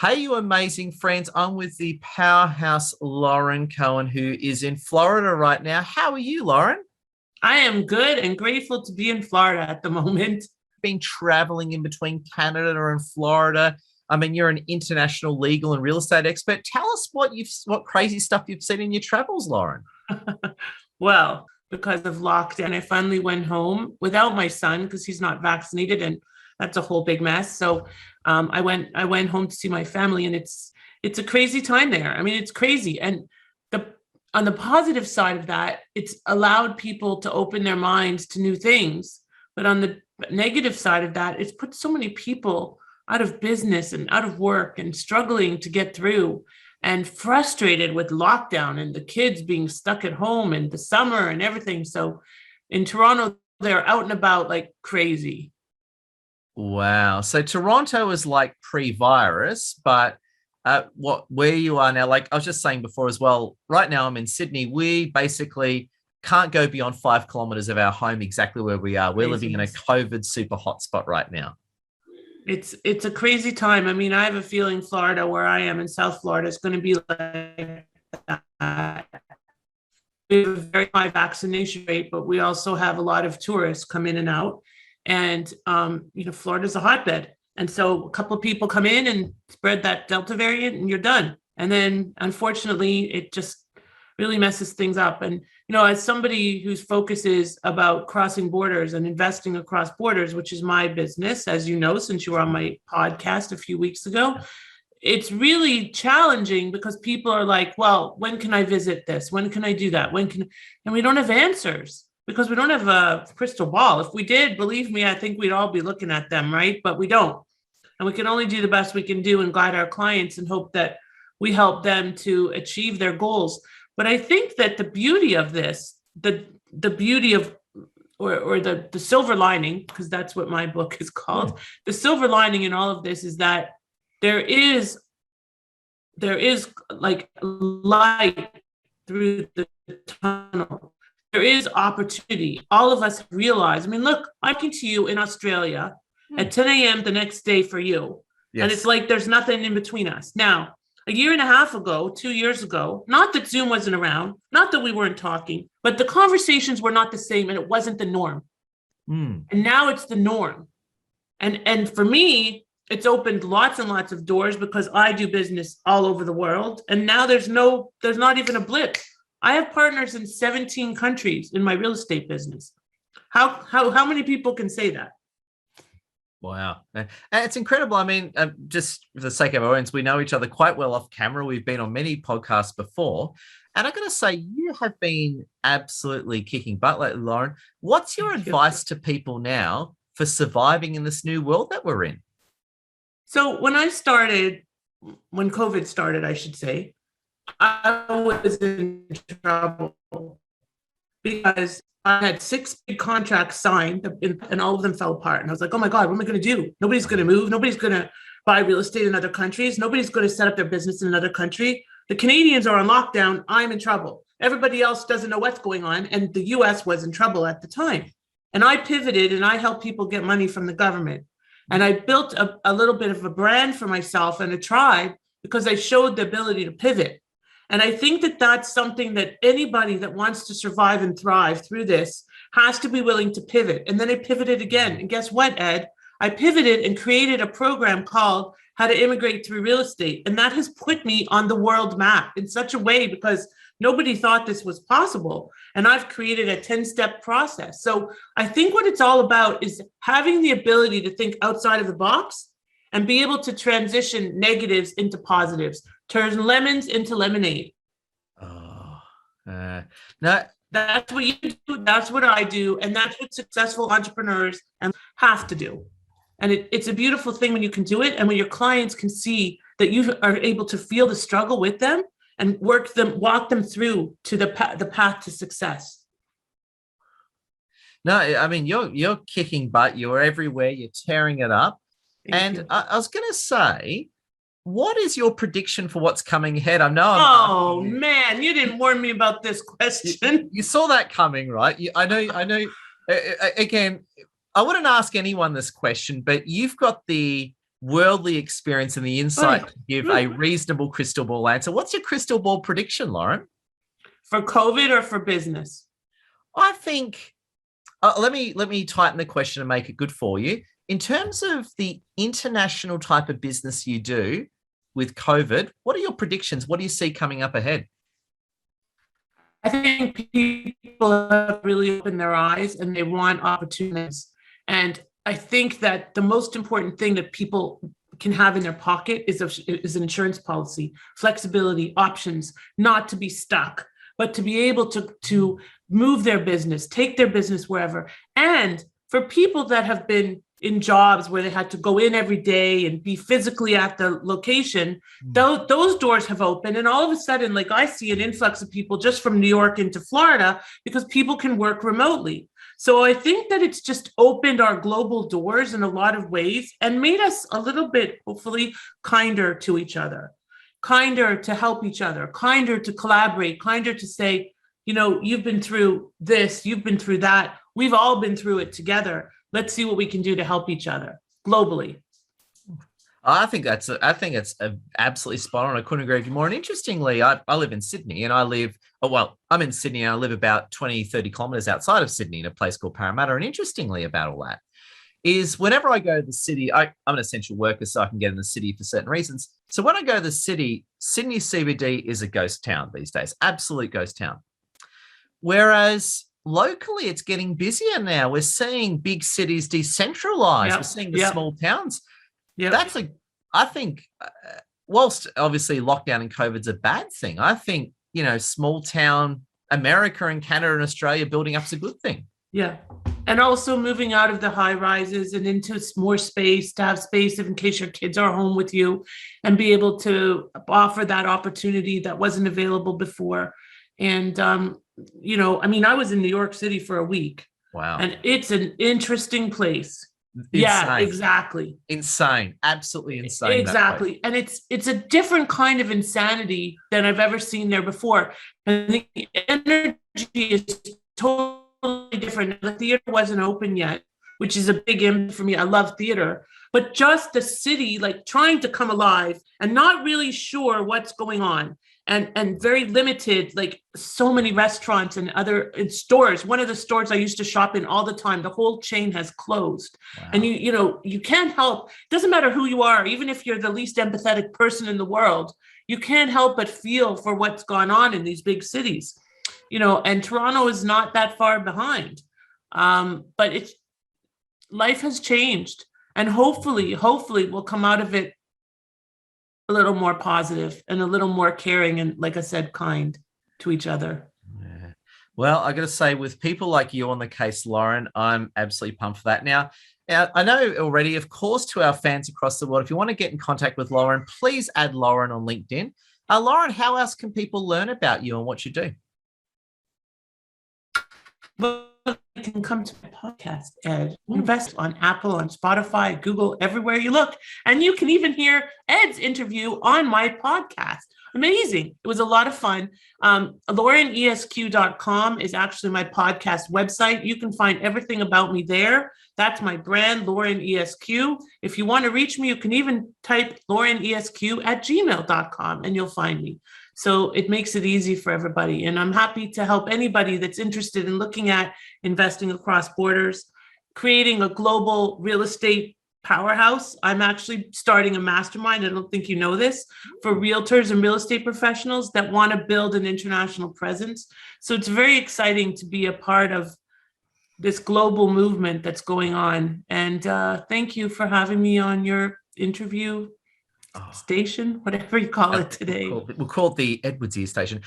Hey, you amazing friends. I'm with the powerhouse Lauren Cohen, who is in Florida right now. How are you, Lauren? I am good and grateful to be in Florida at the moment. Been traveling in between Canada and Florida. I mean, you're an international legal and real estate expert. Tell us what crazy stuff you've seen in your travels, Lauren. Well, because of lockdown, I finally went home without my son because he's not vaccinated, and that's a whole big mess. So I went home to see my family, and it's a crazy time there. I mean, it's crazy. And the on the positive side of that, it's allowed people to open their minds to new things. But on the negative side of that, it's put so many people out of business and out of work and struggling to get through and frustrated with lockdown and the kids being stuck at home and the summer and everything. So in Toronto, they're out and about like crazy. Wow. So Toronto is like pre-virus, but where you are now, like I was just saying before as well, right now I'm in Sydney. We basically can't go beyond 5 kilometers of our home exactly where we are. We're living in a Craziness. COVID super hotspot right now. It's a crazy time. I mean, I have a feeling Florida, where I am in South Florida, is going to be like that. We have a very high vaccination rate, but we also have a lot of tourists come in and out. And Florida's a hotbed. And so a couple of people come in and spread that Delta variant, and you're done. And then unfortunately, it just really messes things up. And as somebody whose focus is about crossing borders and investing across borders, which is my business, as you know, since you were on my podcast a few weeks ago, it's really challenging because people are like, well, when can I visit this? When can I do that? And we don't have answers because we don't have a crystal ball. If we did, believe me, I think we'd all be looking at them, right? But we don't. And we can only do the best we can do and guide our clients and hope that we help them to achieve their goals. But I think that the beauty of this, the beauty of or the silver lining, because that's what my book is called, the silver lining in all of this is that there is like light through the tunnel. There is opportunity. All of us realize. I mean, look, I'm talking to you in Australia at 10 a.m. the next day for you. Yes. And it's like there's nothing in between us. Now, a year and a half ago, 2 years ago, not that Zoom wasn't around, not that we weren't talking, but the conversations were not the same and it wasn't the norm. Mm. And now it's the norm. And for me, it's opened lots and lots of doors because I do business all over the world. And now there's not even a blip. I have partners in 17 countries in my real estate business. How many people can say that? Wow. And it's incredible. I mean, just for the sake of our audience, we know each other quite well off camera. We've been on many podcasts before. And I got to say, you have been absolutely kicking butt lately, Lauren. What's your advice to people now for surviving in this new world that we're in? So when COVID started, I should say, I was in trouble because I had 6 big contracts signed and all of them fell apart. And I was like, oh my God, what am I going to do? Nobody's going to move. Nobody's going to buy real estate in other countries. Nobody's going to set up their business in another country. The Canadians are on lockdown. I'm in trouble. Everybody else doesn't know what's going on. And the US was in trouble at the time. And I pivoted and I helped people get money from the government. And I built a little bit of a brand for myself and a tribe because I showed the ability to pivot. And I think that that's something that anybody that wants to survive and thrive through this has to be willing to pivot. And then I pivoted again. And guess what, Ed? I pivoted and created a program called How to Immigrate Through Real Estate. And that has put me on the world map in such a way because nobody thought this was possible. And I've created a 10-step process. So I think what it's all about is having the ability to think outside of the box and be able to transition negatives into positives, turn lemons into lemonade. Oh, no. That's what you do. That's what I do. And that's what successful entrepreneurs have to do. And it's a beautiful thing when you can do it. And when your clients can see that you are able to feel the struggle with them and walk them through to the path to success. No, I mean, you're kicking butt. You're everywhere. You're tearing it up. Thank you. I was going to say, what is your prediction for what's coming ahead? I know. Oh man, you didn't warn me about this question. You saw that coming, right? I know. Again, I wouldn't ask anyone this question, but you've got the worldly experience and the insight Right. to give a reasonable crystal ball answer. What's your crystal ball prediction, Lauren? For COVID or for business? I think, let me tighten the question and make it good for you. In terms of the international type of business you do with COVID, what are your predictions? What do you see coming up ahead? I think people have really opened their eyes and they want opportunities. And I think that the most important thing that people can have in their pocket is an insurance policy, flexibility, options, not to be stuck, but to be able to move their business, take their business wherever. And for people that have been in jobs where they had to go in every day and be physically at the location, those doors have opened. And all of a sudden, like I see an influx of people just from New York into Florida because people can work remotely. So I think that it's just opened our global doors in a lot of ways and made us a little bit, hopefully, kinder to each other, kinder to help each other, kinder to collaborate, kinder to say, you know, you've been through this, you've been through that. We've all been through it together. Let's see what we can do to help each other globally. I think it's absolutely spot on. I couldn't agree with you more. And interestingly, I live in Sydney and I'm in Sydney and I live about 20, 30 kilometers outside of Sydney in a place called Parramatta. And interestingly about all that is whenever I go to the city, I'm an essential worker, so I can get in the city for certain reasons. So when I go to the city, Sydney CBD is a ghost town these days, absolute ghost town. Whereas locally, it's getting busier now. We're seeing big cities decentralized. Yep. We're seeing the small towns. Yeah, I think, whilst obviously lockdown and COVID's a bad thing, I think, you know, small town America and Canada and Australia building up is a good thing. yeah. And also moving out of the high rises and into more space, to have space in case your kids are home with you and be able to offer that opportunity that wasn't available before. And, you know, I mean, I was in New York City for a week. Wow. And it's an interesting place. Insane. Yeah, exactly. Insane. Absolutely insane. Exactly. And it's a different kind of insanity than I've ever seen there before. And the energy is totally different. The theater wasn't open yet, which is a big impact for me. I love theater, but just the city, like trying to come alive and not really sure what's going on. And very limited, like so many restaurants and other stores. One of the stores I used to shop in all the time, the whole chain has closed. Wow. And you can't help, doesn't matter who you are, even if you're the least empathetic person in the world, you can't help but feel for what's gone on in these big cities. You know, and Toronto is not that far behind. But life has changed. And hopefully we'll come out of it a little more positive and a little more caring and, like I said, kind to each other. Yeah. Well, I got to say, with people like you on the case, Lauren, I'm absolutely pumped for that. Now, I know already, of course, to our fans across the world, if you want to get in contact with Lauren, please add Lauren on LinkedIn. Lauren, how else can people learn about you and what you do? Well, you can come to my podcast, Ed. Invest on Apple, on Spotify, Google, everywhere you look. And you can even hear Ed's interview on my podcast. Amazing. It was a lot of fun. LaurenESQ.com is actually my podcast website. You can find everything about me there. That's my brand, Lauren ESQ. If you want to reach me, you can even type LaurenESQ@gmail.com and you'll find me. So it makes it easy for everybody. And I'm happy to help anybody that's interested in looking at investing across borders, creating a global real estate powerhouse. I'm actually starting a mastermind, I don't think you know this, for realtors and real estate professionals that want to build an international presence. So it's very exciting to be a part of this global movement that's going on. And thank you for having me on your interview station, whatever you call it today. We'll call it the Edwards Ear Station.